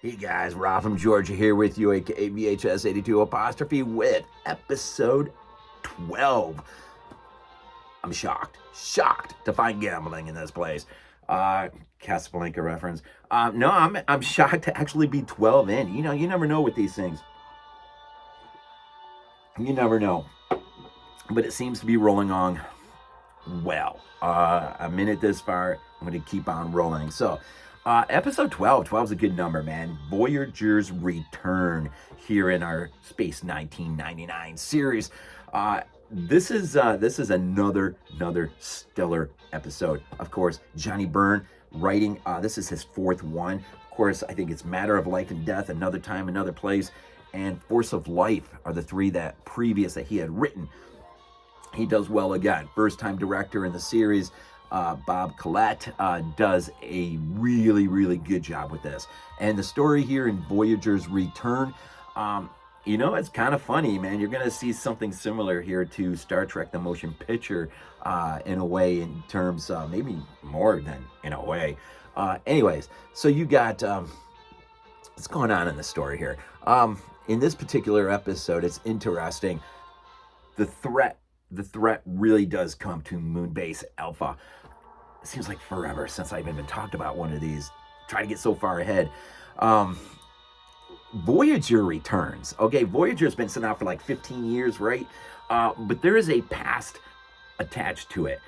Hey guys, Rob from Georgia here with you, aka VHS82 apostrophe with episode 12. I'm shocked to find gambling in this place. Casablanca reference. No, I'm shocked to actually be 12 in. You know, you never know with these things. You never know. But it seems to be rolling on well. A minute this far, I'm going to keep on rolling. So, episode 12. 12 is a good number, man. Voyager's return here in our Space 1999 series. This is another stellar episode. Of course, Johnny Byrne writing. This is his fourth one. Of course, I think it's Matter of Life and Death, Another Time, Another Place, and Force of Life are the three that he had written. He does well again. First time director in the series. Bob Kellett does a really good job with this. And the story here in Voyager's return, it's kind of funny, man. You're going to see something similar here to Star Trek the Motion Picture in a way, in terms maybe more than in a way. Anyways, so you got what's going on in the story here. In this particular episode, it's interesting. The threat really does come to Moonbase Alpha. It seems like forever since I've even talked about one of these. Try to get so far ahead. Voyager returns. Okay, Voyager's been sent out for like 15 years, right? But there is a past attached to it.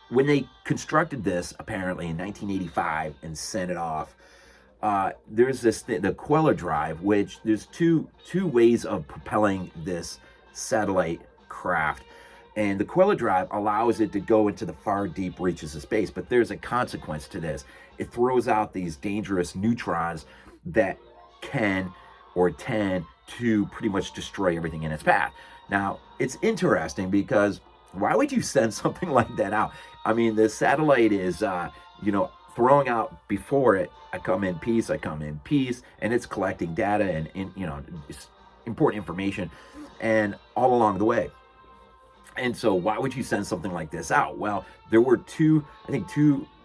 When they constructed this, apparently in 1985, and sent it off, there's this thing, the Queller drive, which there's two ways of propelling this satellite craft, and the Queller drive allows it to go into the far deep reaches of space. But there's a consequence to this. It throws out these dangerous neutrons that can or tend to pretty much destroy everything in its path. Now, it's interesting because why would you send something like that out? I mean, the satellite is throwing out before it, I come in peace, and it's collecting data and important information and all along the way. And so why would you send something like this out? Well, there were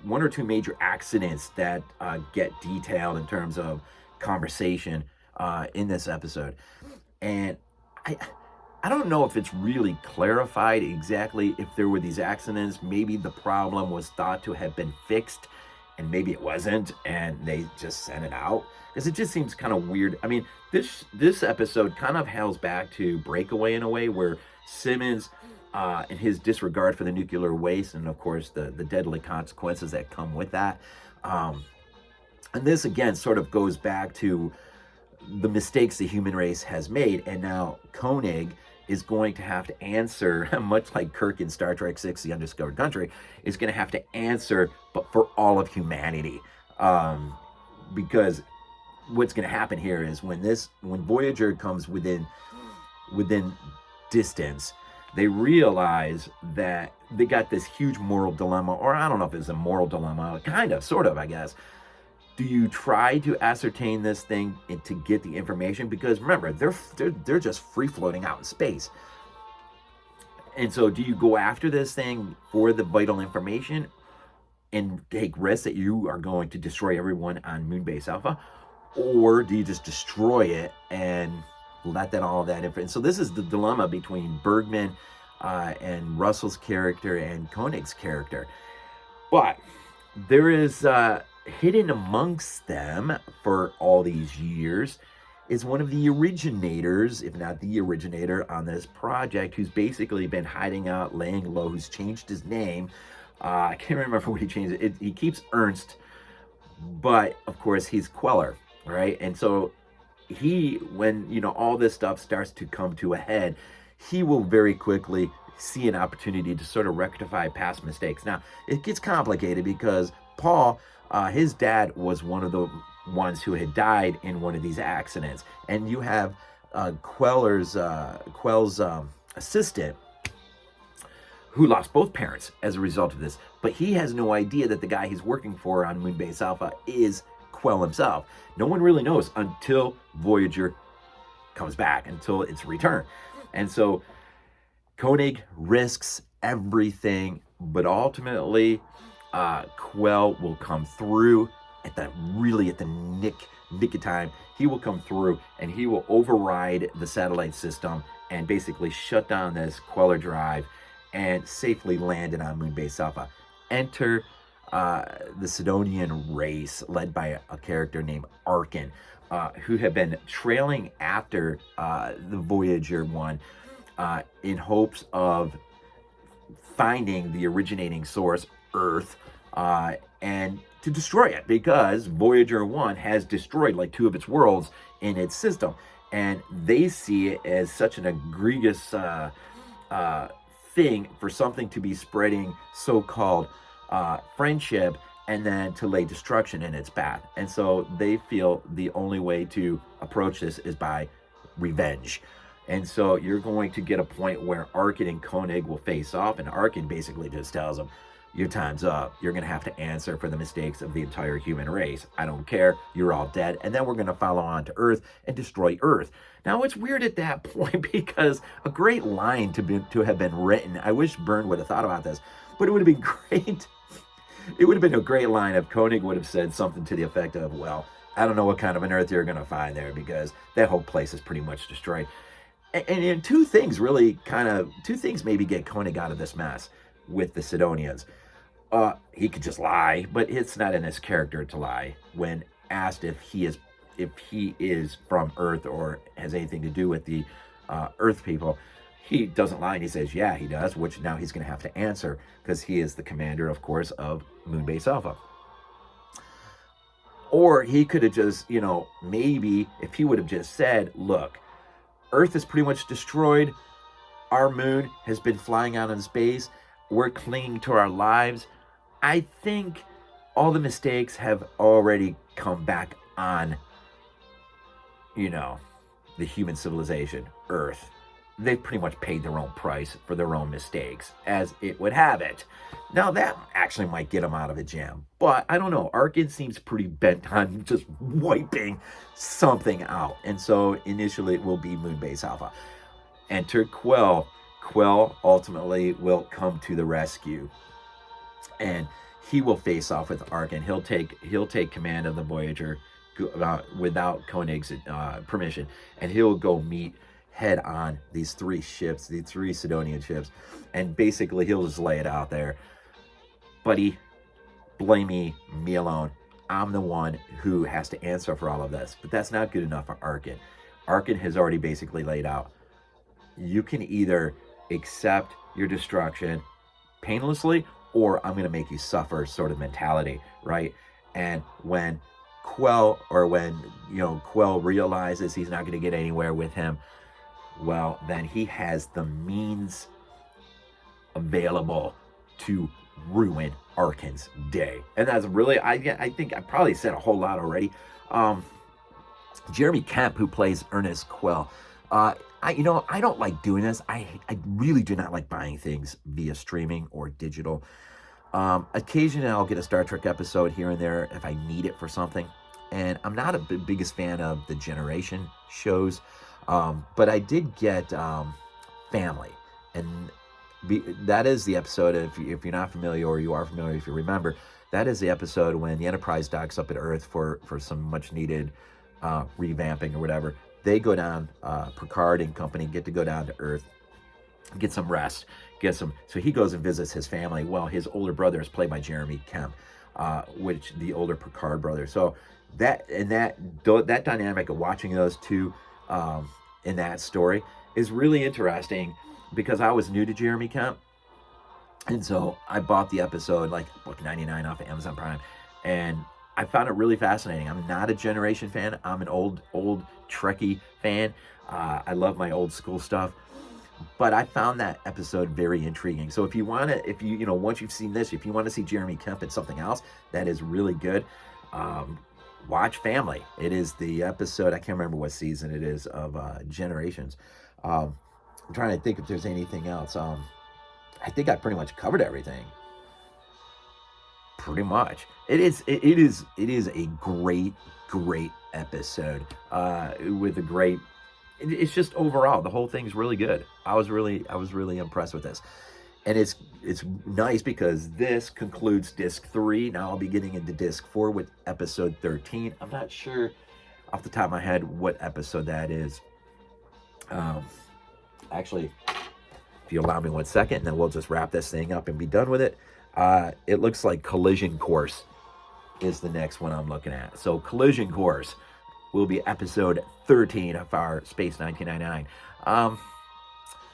one or two major accidents that get detailed in terms of conversation in this episode. And I don't know if it's really clarified exactly if there were these accidents. Maybe the problem was thought to have been fixed, and maybe it wasn't, and they just sent it out. Because it just seems kind of weird. I mean, this episode kind of hails back to Breakaway in a way, where Simmons and his disregard for the nuclear waste, and of course the deadly consequences that come with that. And this again sort of goes back to the mistakes the human race has made, and now Koenig is going to have to answer, much like Kirk in Star Trek VI, The Undiscovered Country, is going to have to answer, but for all of humanity. Because what's going to happen here is when Voyager comes within distance, they realize that they got this huge moral dilemma, or I don't know if it's a moral dilemma, kind of, sort of, I guess. Do you try to ascertain this thing and to get the information? Because remember, they're just free floating out in space. And so do you go after this thing for the vital information and take risks that you are going to destroy everyone on Moonbase Alpha? Or do you just destroy it and let all of that information? So this is the dilemma between Bergman and Russell's character and Koenig's character. But there is hidden amongst them for all these years is one of the originators, if not the originator on this project, who's basically been hiding out, laying low, who's changed his name. I can't remember what he changed it. He keeps Ernst, but of course he's Queller, right? And so when all this stuff starts to come to a head, he will very quickly see an opportunity to sort of rectify past mistakes. Now, it gets complicated because Paul, his dad, was one of the ones who had died in one of these accidents. And you have Quell's assistant, who lost both parents as a result of this. But he has no idea that the guy he's working for on Moonbase Alpha is Quell himself. No one really knows until Voyager comes back, until its return. And so Koenig risks everything, but ultimately Quell will come through at the nick of time, he will come through and he will override the satellite system and basically shut down this Queller drive and safely land it on Moonbase Alpha. Enter the Sidonian race led by a character named Arkin, who have been trailing after the Voyager 1 in hopes of finding the originating source, Earth, and to destroy it, because Voyager 1 has destroyed like 2 of its worlds in its system. And they see it as such an egregious thing for something to be spreading so-called friendship and then to lay destruction in its path. And so they feel the only way to approach this is by revenge. And so you're going to get a point where Arkin and Koenig will face off, and Arkin basically just tells them, your time's up. You're going to have to answer for the mistakes of the entire human race. I don't care. You're all dead. And then we're going to follow on to Earth and destroy Earth. Now, it's weird at that point because a great line to have been written. I wish Byrne would have thought about this, but it would have been great. It would have been a great line if Koenig would have said something to the effect of, well, I don't know what kind of an Earth you're going to find there because that whole place is pretty much destroyed. And two things maybe get Koenig out of this mess with the Sidonians. He could just lie, but it's not in his character to lie. When asked if he is from Earth or has anything to do with the Earth people, he doesn't lie and he says, yeah, he does, which now he's going to have to answer because he is the commander, of course, of Moonbase Alpha. Or he could have just, maybe if he would have just said, look, Earth is pretty much destroyed. Our moon has been flying out in space. We're clinging to our lives. I think all the mistakes have already come back on, the human civilization, Earth. They've pretty much paid their own price for their own mistakes, as it would have it. Now, that actually might get them out of a jam. But, I don't know, Arkin seems pretty bent on just wiping something out. And so, initially, it will be Moonbase Alpha. Enter Quell. Quell ultimately will come to the rescue. And he will face off with Arkin. He'll take command of the Voyager without Koenig's permission. And he'll go meet head on these 3 ships, these 3 Sidonian ships, and basically he'll just lay it out there. Buddy, blame me alone. I'm the one who has to answer for all of this. But that's not good enough for Arkin. Arkin has already basically laid out, you can either accept your destruction painlessly, or I'm going to make you suffer sort of mentality, right? And when Quell realizes he's not going to get anywhere with him, well, then he has the means available to ruin Arkin's day. And that's really, I think I probably said a whole lot already. Jeremy Kemp, who plays Ernst Queller, I don't like doing this. I really do not like buying things via streaming or digital. Occasionally I'll get a Star Trek episode here and there if I need it for something. And I'm not a biggest fan of the Generation shows. But I did get Family, and that is the episode, if you're not familiar, or you are familiar if you remember, that is the episode when the Enterprise docks up at Earth for some much needed revamping or whatever. They go down, Picard and company get to go down to Earth, get some rest, so he goes and visits his family. Well, his older brother is played by Jeremy Kemp, which the older Picard brother. So that dynamic of watching those two in that story is really interesting, because I was new to Jeremy Kemp, and so I bought the episode like $1.99 off of Amazon Prime, and I found it really fascinating. I'm not a Generation fan. I'm an old Trekkie fan. I love my old school stuff, but I found that episode very intriguing. So if you once you've seen this, if you want to see Jeremy Kemp in something else that is really good, watch Family. It is the episode, I can't remember what season it is, of Generations. I'm trying to think if there's anything else. I think I pretty much covered everything. Pretty much. It is a great episode. With a great, it's just overall, the whole thing's really good. I was really impressed with this. And it's nice because this concludes disc 3. Now I'll be getting into disc 4 with episode 13. I'm not sure off the top of my head what episode that is. Actually, if you allow me 1 second, then we'll just wrap this thing up and be done with it. It looks like Collision Course is the next one I'm looking at. So Collision Course will be episode 13 of our Space 1999.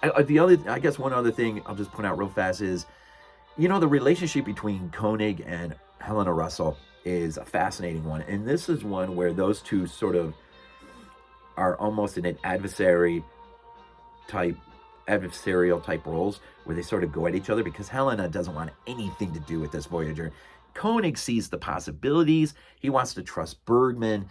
I guess one other thing I'll just point out real fast is, the relationship between Koenig and Helena Russell is a fascinating one. And this is one where those two sort of are almost in an adversarial type roles where they sort of go at each other, because Helena doesn't want anything to do with this Voyager. Koenig sees the possibilities. He wants to trust Bergman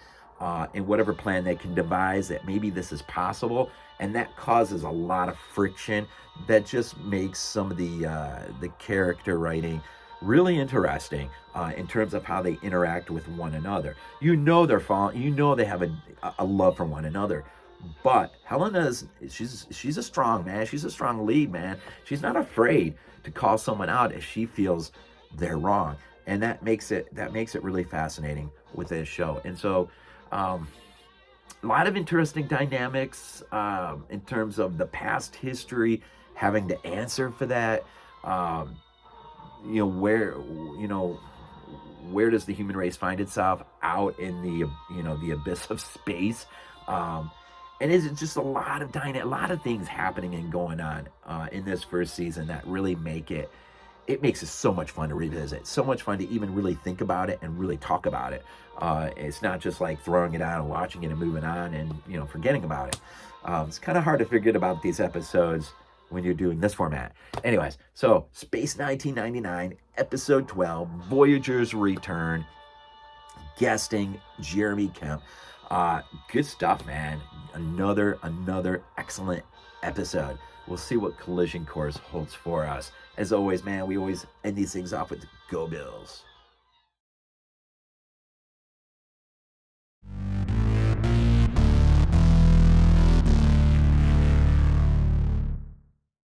in whatever plan they can devise that maybe this is possible, and that causes a lot of friction that just makes some of the character writing really interesting in terms of how they interact with one another. They're falling. They have a love for one another. But she's a strong man. She's a strong lead, man. She's not afraid to call someone out if she feels they're wrong, and that makes it really fascinating with this show. And so, a lot of interesting dynamics in terms of the past history, having to answer for that. Where does the human race find itself out in the abyss of space? And it's just a lot of things happening and going on in this first season that really makes it so much fun to revisit, so much fun to even really think about it and really talk about it. It's not just like throwing it out and watching it and moving on and forgetting about it. It's kind of hard to forget about these episodes when you're doing this format. Anyways, so Space 1999, episode 12, Voyager's Return, guesting Jeremy Kemp. Good stuff, man. Another excellent episode. We'll see what Collision Course holds for us. As always, man, we always end these things off with Go Bills.